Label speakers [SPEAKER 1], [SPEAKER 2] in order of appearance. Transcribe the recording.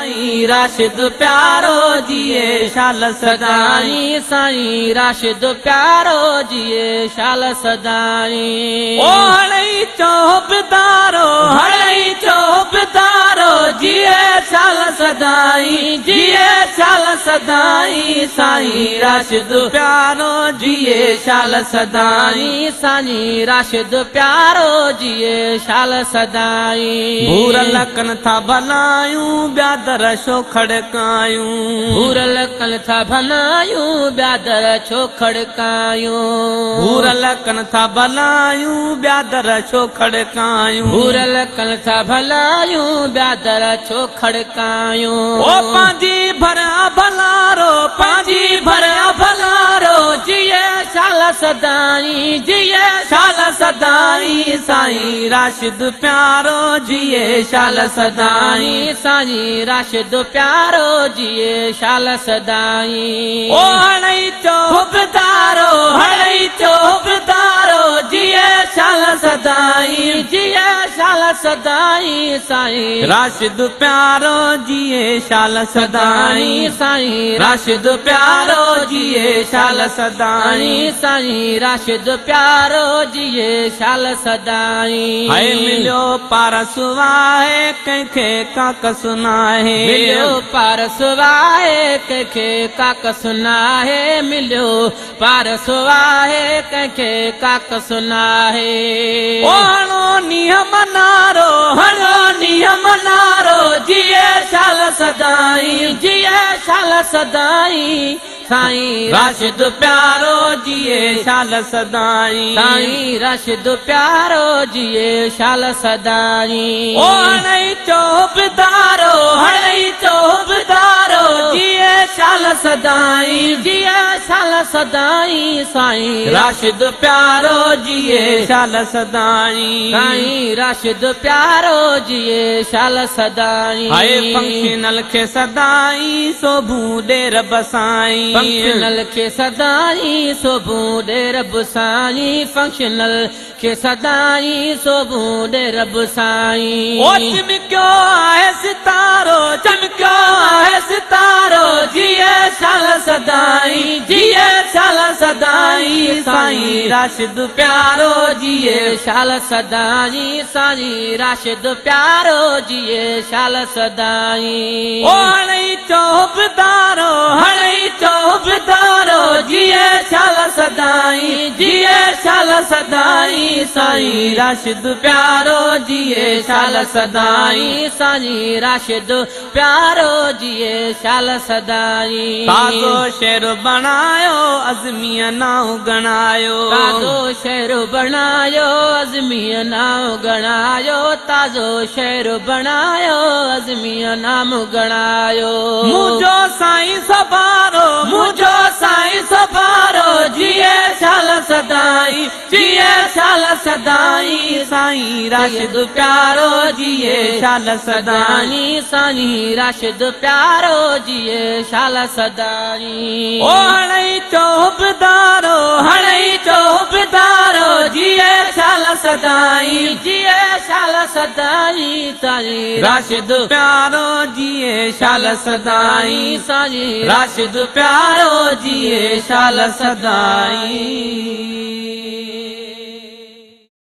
[SPEAKER 1] साईं राशिद प्यारो जिए शाल सदाई साईं राशिद प्यारो जिए शाल सदाई ओ हड़ई चौबदारो जिए शाल सदाई जिए शाल सदाई साईं राशिद प्यारो जिए शाल सदाई साईं राशिद प्यारो जिए शाल सदाई भूर लखन था भलायूं ब्यादर छो खड़कायूं भूर लखन था भलायूं ब्यादर छो खड़कायूं भूर लखन था भलायूं ब्यादर छो खड़कायूं भूर लखन था भलायूं ब्यादर छो खड़कायूं ओ पांजी भरा भलारो जिए शाल सदाई जिए शाल सदाई साईं राशिद प्यारो जिए शाल सदाई साईं राशिद प्यारो जिए शाल सदाई ओ हड़ई चौबदारो जिए शाल सदाई जिए शाल सदाई साईं राशिद प्यारो जिए शाल सदाई साईं राशिद प्यारो जिए शाल सदाई साईं राशिद प्यारो जिए शाल सदाई है मिलो पारसवाए कंखे काक सुनाहे मिलो पारसवाए कंखे काक सुनाहे मिलो पारसवाए कंखे काक सुनाहे ओ हणो नियम नारो जिए शाल सदाई जिए शाल सदाई साईं राशिद प्यारो जिए शाल सदाई साईं राशिद प्यारो जिए शाल सदाई ओ हड़ई चौबदारो जिए शाल सदाई जिए शाल सदाई साईं राशिद प्यारो जिए शाल सदाई साईं राशिद प्यारो जिए शाल सदाई हाय फंक्शनल के सदाई सोभू डेर बसाई फंक्शनल के सदाई सोभू डेर बसाई फंक्शनल के सदाई सोभू डेर बसाई ओ चमक्यो है सितारो जिए शाल सदाई जिए शाल सदाई साईं राशिद प्यारो जिए शाल सदाई साईं राशिद प्यारो जिए शाल सदाई ओ हड़ई चौबदारो जिए शाल सदाई जिए शाल सदाई साईं राशिद प्यारो जिए शाल सदाई साईं राशिद प्यारो जिए शाल सदाई ताज़ो शेर बनायो अज़मिया नाव गणायो ताज़ो शेर बनायो अज़मिया नाव गणायो ताज़ो शेर बनायो अज़मिया नाम गणायो मुझो साईं सबारो जिए शाल सदाई साईं राशिद प्यारो जिए शाल सदाई साईं राशिद प्यारो जिए शाल सदाई ओ हड़ई चौबदारो जिए शाल सदाई साईं राशिद प्यारो जिए शाल सदाई साईं राशिद प्यारो जिए शाल सदाई।